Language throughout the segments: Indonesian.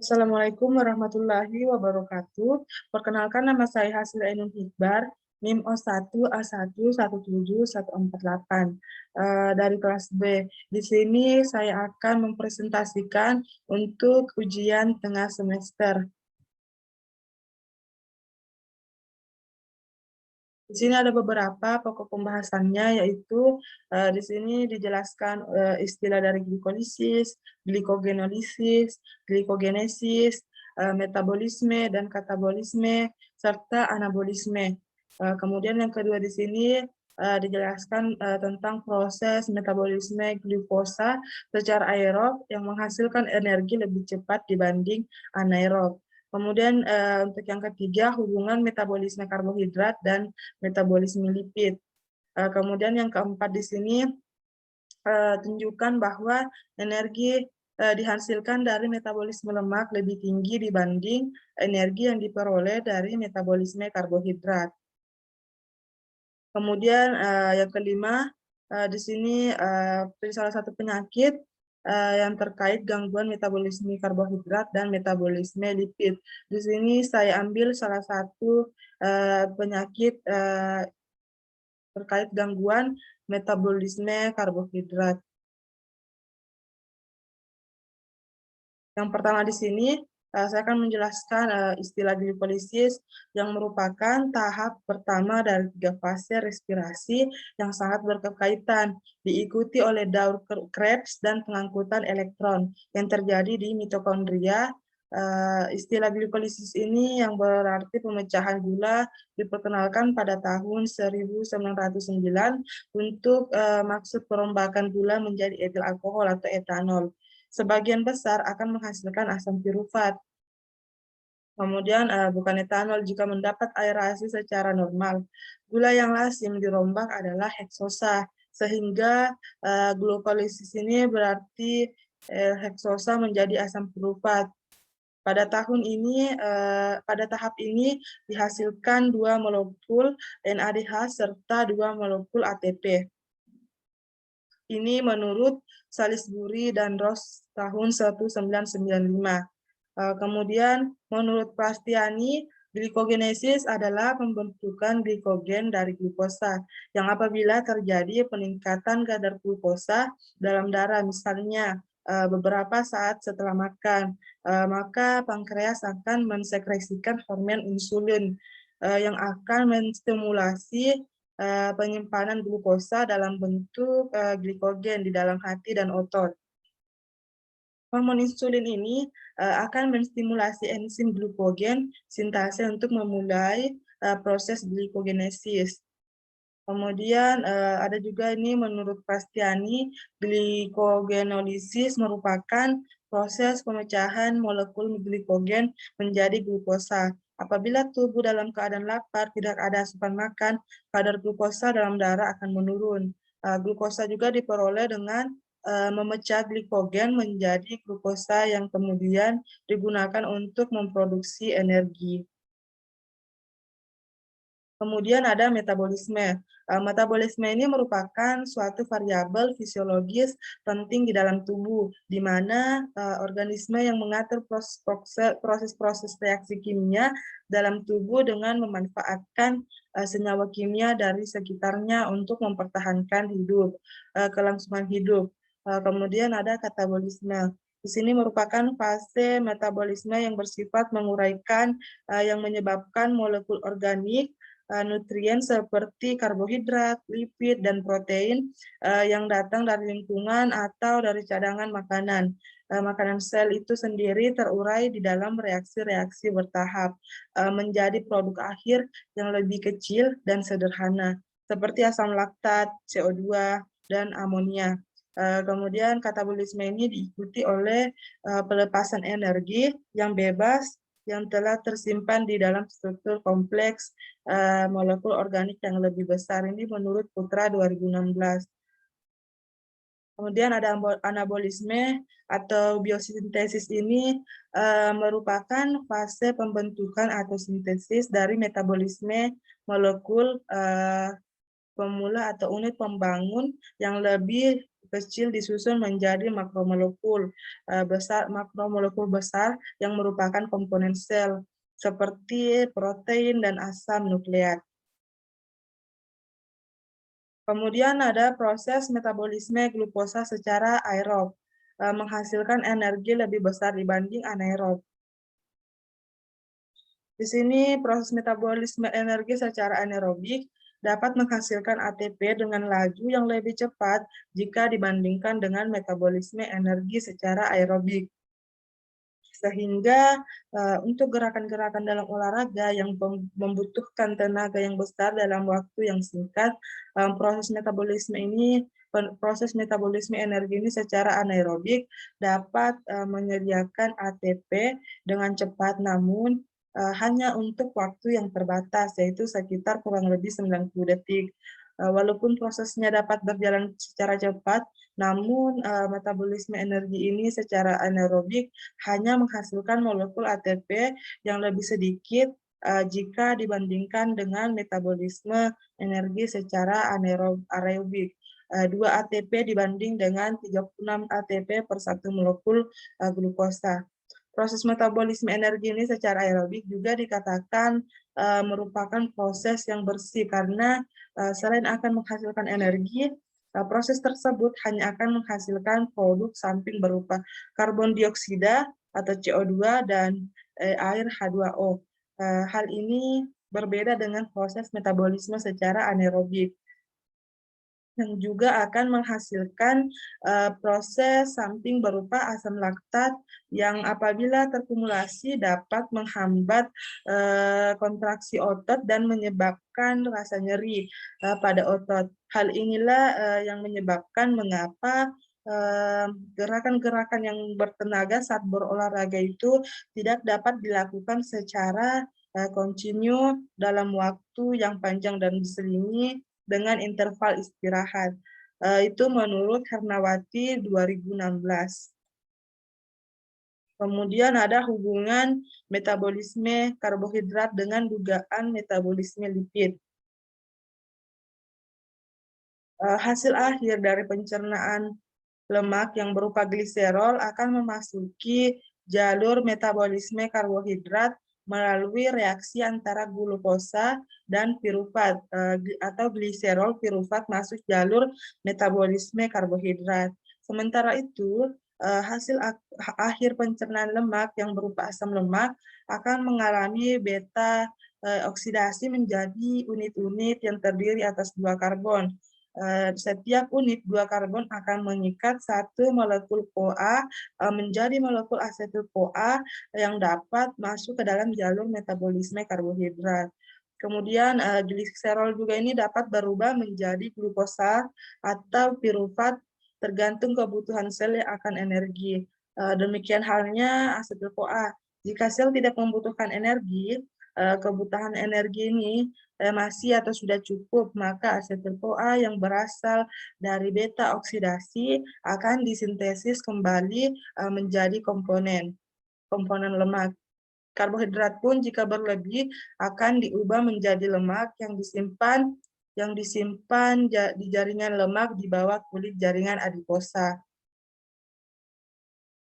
Assalamualaikum warahmatullahi wabarakatuh. Perkenalkan, nama saya Hasila Ainun Hikbar, NIM O1A1171148 dari kelas B. Di sini saya akan mempresentasikan untuk ujian tengah semester. Di sini ada beberapa pokok pembahasannya, yaitu di sini dijelaskan istilah dari glikolisis, glikogenolisis, glikogenesis, metabolisme dan katabolisme, serta anabolisme. Kemudian yang kedua di sini dijelaskan tentang proses metabolisme glukosa secara aerob yang menghasilkan energi lebih cepat dibanding anaerob. Kemudian untuk yang ketiga, hubungan metabolisme karbohidrat dan metabolisme lipid. Kemudian yang keempat di sini tunjukkan bahwa energi dihasilkan dari metabolisme lemak lebih tinggi dibanding energi yang diperoleh dari metabolisme karbohidrat. Kemudian yang kelima, di sini salah satu penyakit yang terkait gangguan metabolisme karbohidrat dan metabolisme lipid. Di sini saya ambil salah satu penyakit terkait gangguan metabolisme karbohidrat. Yang pertama di sini, saya akan menjelaskan istilah glikolisis yang merupakan tahap pertama dari 3 fase respirasi yang sangat berkaitan, diikuti oleh daur Krebs dan pengangkutan elektron yang terjadi di mitokondria. Istilah glikolisis ini yang berarti pemecahan gula diperkenalkan pada tahun 1909 untuk maksud perombakan gula menjadi etil alkohol atau etanol. Sebagian besar akan menghasilkan asam pirufat. Kemudian bukan etanol jika mendapat aerasi secara normal. Gula yang lazim dirombak adalah heksosa, sehingga glukolisis ini berarti heksosa menjadi asam pirufat. Pada tahap ini dihasilkan 2 molekul NADH serta 2 molekul ATP. Ini menurut Salisbury dan Ross tahun 1995. Kemudian menurut Bastiani, glikogenesis adalah pembentukan glikogen dari glukosa yang apabila terjadi peningkatan kadar glukosa dalam darah, misalnya beberapa saat setelah makan, maka pankreas akan mensekresikan hormon insulin yang akan menstimulasi penyimpanan glukosa dalam bentuk glikogen di dalam hati dan otot. Hormon insulin ini akan menstimulasi enzim glukogen sintase untuk memulai proses glikogenesis. Kemudian ada juga ini menurut Bastiani, glikogenolisis merupakan proses pemecahan molekul glikogen menjadi glukosa. Apabila tubuh dalam keadaan lapar, tidak ada asupan makan, kadar glukosa dalam darah akan menurun. Glukosa juga diperoleh dengan memecah glikogen menjadi glukosa yang kemudian digunakan untuk memproduksi energi. Kemudian ada metabolisme. Metabolisme ini merupakan suatu variabel fisiologis penting di dalam tubuh, di mana organisme yang mengatur proses-proses reaksi kimia dalam tubuh dengan memanfaatkan senyawa kimia dari sekitarnya untuk mempertahankan hidup, kelangsungan hidup. Kemudian ada katabolisme. Di sini merupakan fase metabolisme yang bersifat menguraikan yang menyebabkan molekul organik nutrien seperti karbohidrat, lipid, dan protein yang datang dari lingkungan atau dari cadangan makanan. Makanan sel itu sendiri terurai di dalam reaksi-reaksi bertahap menjadi produk akhir yang lebih kecil dan sederhana, seperti asam laktat, CO2, dan amonia. Kemudian katabolisme ini diikuti oleh pelepasan energi yang bebas yang telah tersimpan di dalam struktur kompleks molekul organik yang lebih besar. Ini menurut Putra 2016. Kemudian ada anabolisme atau biosintesis ini merupakan fase pembentukan atau sintesis dari metabolisme molekul pemula atau unit pembangun yang lebih kecil disusun menjadi makromolekul makromolekul besar yang merupakan komponen sel seperti protein dan asam nukleat. Kemudian ada proses metabolisme glukosa secara aerob, menghasilkan energi lebih besar dibanding anaerob. Di sini proses metabolisme energi secara anaerobik dapat menghasilkan ATP dengan laju yang lebih cepat jika dibandingkan dengan metabolisme energi secara aerobik. Sehingga untuk gerakan-gerakan dalam olahraga yang membutuhkan tenaga yang besar dalam waktu yang singkat, proses metabolisme energi ini secara anaerobik dapat menyediakan ATP dengan cepat, namun hanya untuk waktu yang terbatas, yaitu sekitar kurang lebih 90 detik. Walaupun prosesnya dapat berjalan secara cepat, namun metabolisme energi ini secara anaerobik hanya menghasilkan molekul ATP yang lebih sedikit jika dibandingkan dengan metabolisme energi secara anaerobik. 2 ATP dibanding dengan 36 ATP per 1 molekul glukosa. Proses metabolisme energi ini secara aerobik juga dikatakan merupakan proses yang bersih karena selain akan menghasilkan energi, proses tersebut hanya akan menghasilkan produk samping berupa karbon dioksida atau CO2 dan air H2O. Hal ini berbeda dengan proses metabolisme secara anaerobik yang juga akan menghasilkan proses samping berupa asam laktat yang apabila terkumulasi dapat menghambat kontraksi otot dan menyebabkan rasa nyeri pada otot. Hal inilah yang menyebabkan mengapa gerakan-gerakan yang bertenaga saat berolahraga itu tidak dapat dilakukan secara kontinu dalam waktu yang panjang dan diselingi dengan interval istirahat. Itu menurut Hernawati 2016. Kemudian ada hubungan metabolisme karbohidrat dengan dugaan metabolisme lipid. Hasil akhir dari pencernaan lemak yang berupa gliserol akan memasuki jalur metabolisme karbohidrat melalui reaksi antara glukosa dan pirufat atau gliserol pirufat masuk jalur metabolisme karbohidrat. Sementara itu, hasil akhir pencernaan lemak yang berupa asam lemak akan mengalami beta oksidasi menjadi unit-unit yang terdiri atas 2 karbon. Setiap unit 2 karbon akan mengikat 1 molekul CoA menjadi molekul asetil CoA yang dapat masuk ke dalam jalur metabolisme karbohidrat. Kemudian gliserol juga ini dapat berubah menjadi glukosa atau pirufat tergantung kebutuhan sel yang akan energi. Demikian halnya asetil CoA. Jika sel tidak membutuhkan energi, kebutuhan energi ini masih atau sudah cukup, maka asetil CoA yang berasal dari beta oksidasi akan disintesis kembali menjadi komponen lemak. Karbohidrat pun jika berlebih akan diubah menjadi lemak yang disimpan di jaringan lemak di bawah kulit jaringan adiposa.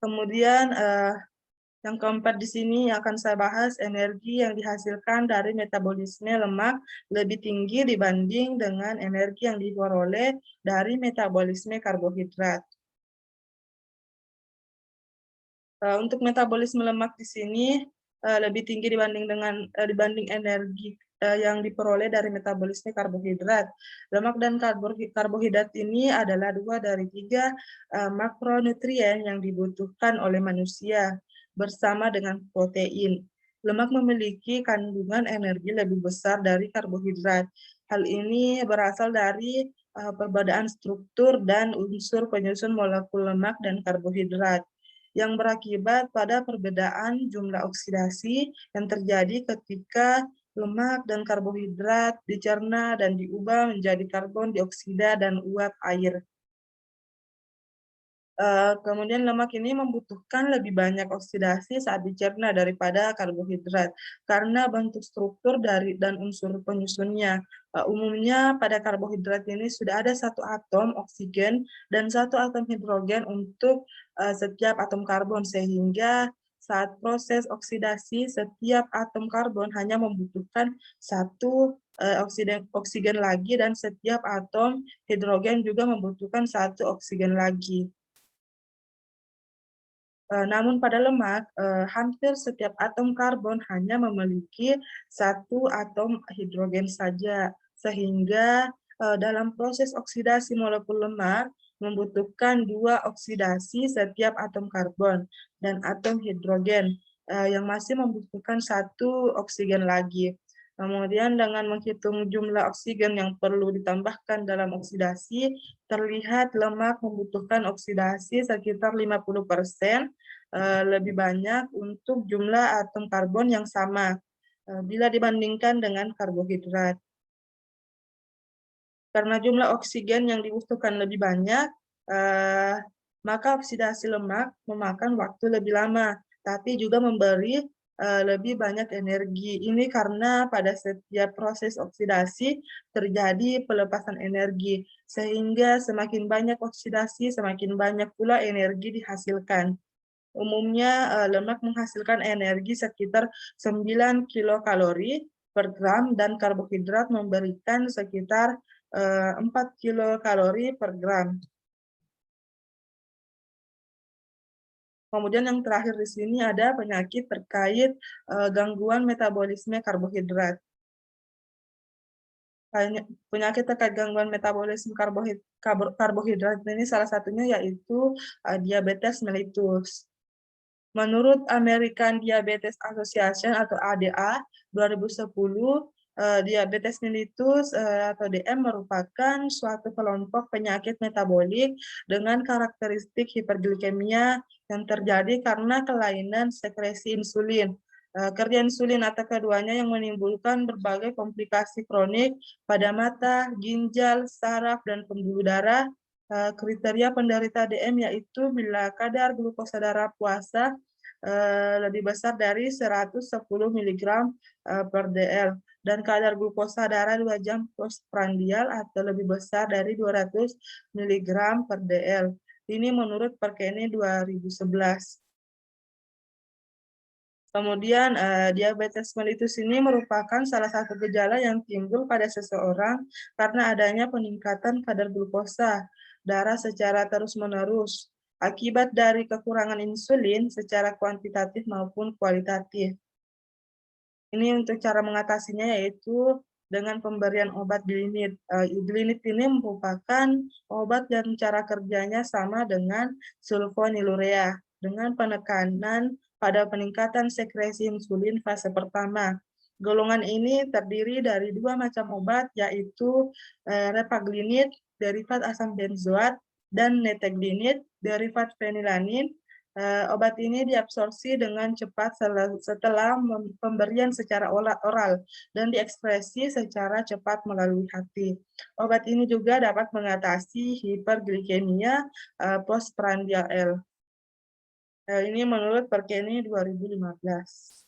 Kemudian yang keempat di sini akan saya bahas energi yang dihasilkan dari metabolisme lemak lebih tinggi dibanding dengan energi yang diperoleh dari metabolisme karbohidrat. Untuk metabolisme lemak di sini lebih tinggi dibanding energi yang diperoleh dari metabolisme karbohidrat. Lemak dan karbohidrat ini adalah 2 dari 3 makronutrien yang dibutuhkan oleh manusia bersama dengan protein. Lemak memiliki kandungan energi lebih besar dari karbohidrat. Hal ini berasal dari perbedaan struktur dan unsur penyusun molekul lemak dan karbohidrat yang berakibat pada perbedaan jumlah oksidasi yang terjadi ketika lemak dan karbohidrat dicerna dan diubah menjadi karbon dioksida dan uap air. Kemudian lemak ini membutuhkan lebih banyak oksidasi saat dicerna daripada karbohidrat karena bentuk struktur dari dan unsur penyusunnya. Umumnya pada karbohidrat ini sudah ada satu atom oksigen dan satu atom hidrogen untuk setiap atom karbon, sehingga saat proses oksidasi setiap atom karbon hanya membutuhkan satu oksigen lagi, dan setiap atom hidrogen juga membutuhkan satu oksigen lagi. Namun pada lemak, hampir setiap atom karbon hanya memiliki satu atom hidrogen saja, sehingga dalam proses oksidasi molekul lemak membutuhkan 2 oksidasi setiap atom karbon dan atom hidrogen yang masih membutuhkan satu oksigen lagi. Kemudian dengan menghitung jumlah oksigen yang perlu ditambahkan dalam oksidasi, terlihat lemak membutuhkan oksidasi sekitar 50% lebih banyak untuk jumlah atom karbon yang sama bila dibandingkan dengan karbohidrat. Karena jumlah oksigen yang dibutuhkan lebih banyak, maka oksidasi lemak memakan waktu lebih lama, tapi juga memberi lebih banyak energi. Ini karena pada setiap proses oksidasi terjadi pelepasan energi, sehingga semakin banyak oksidasi, semakin banyak pula energi dihasilkan. Umumnya lemak menghasilkan energi sekitar 9 kilokalori per gram dan karbohidrat memberikan sekitar 4 kilokalori per gram. Kemudian yang terakhir di sini ada penyakit terkait gangguan metabolisme karbohidrat. Penyakit terkait gangguan metabolisme karbohidrat ini salah satunya yaitu diabetes mellitus. Menurut American Diabetes Association atau ADA 2010, diabetes mellitus atau DM merupakan suatu kelompok penyakit metabolik dengan karakteristik hiperglikemia yang terjadi karena kelainan sekresi insulin. Kerja insulin atau keduanya yang menimbulkan berbagai komplikasi kronik pada mata, ginjal, saraf, dan pembuluh darah. Kriteria penderita DM yaitu bila kadar glukosa darah puasa lebih besar dari 110 mg per dl dan kadar glukosa darah 2 jam postprandial atau lebih besar dari 200 mg per dl. Ini menurut Perkeni 2011. Kemudian diabetes mellitus ini merupakan salah satu gejala yang timbul pada seseorang karena adanya peningkatan kadar glukosa darah secara terus-menerus akibat dari kekurangan insulin secara kuantitatif maupun kualitatif. Ini untuk cara mengatasinya yaitu dengan pemberian obat glinit. Glinit ini merupakan obat dan cara kerjanya sama dengan sulfonylurea dengan penekanan pada peningkatan sekresi insulin fase pertama. Golongan ini terdiri dari 2 macam obat, yaitu repaglinit, derivat asam benzoat, dan neteglinit, derivat fenilanin. Obat ini diabsorpsi dengan cepat setelah pemberian secara oral dan diekspresi secara cepat melalui hati. Obat ini juga dapat mengatasi hiperglikemia postprandial L. Ini menurut Perkeni 2015.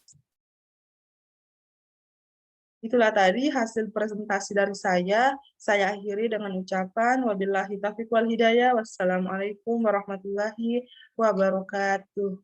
Itulah tadi hasil presentasi dari saya. Saya akhiri dengan ucapan wabillahi taufiq wal hidayah. Wassalamualaikum warahmatullahi wabarakatuh.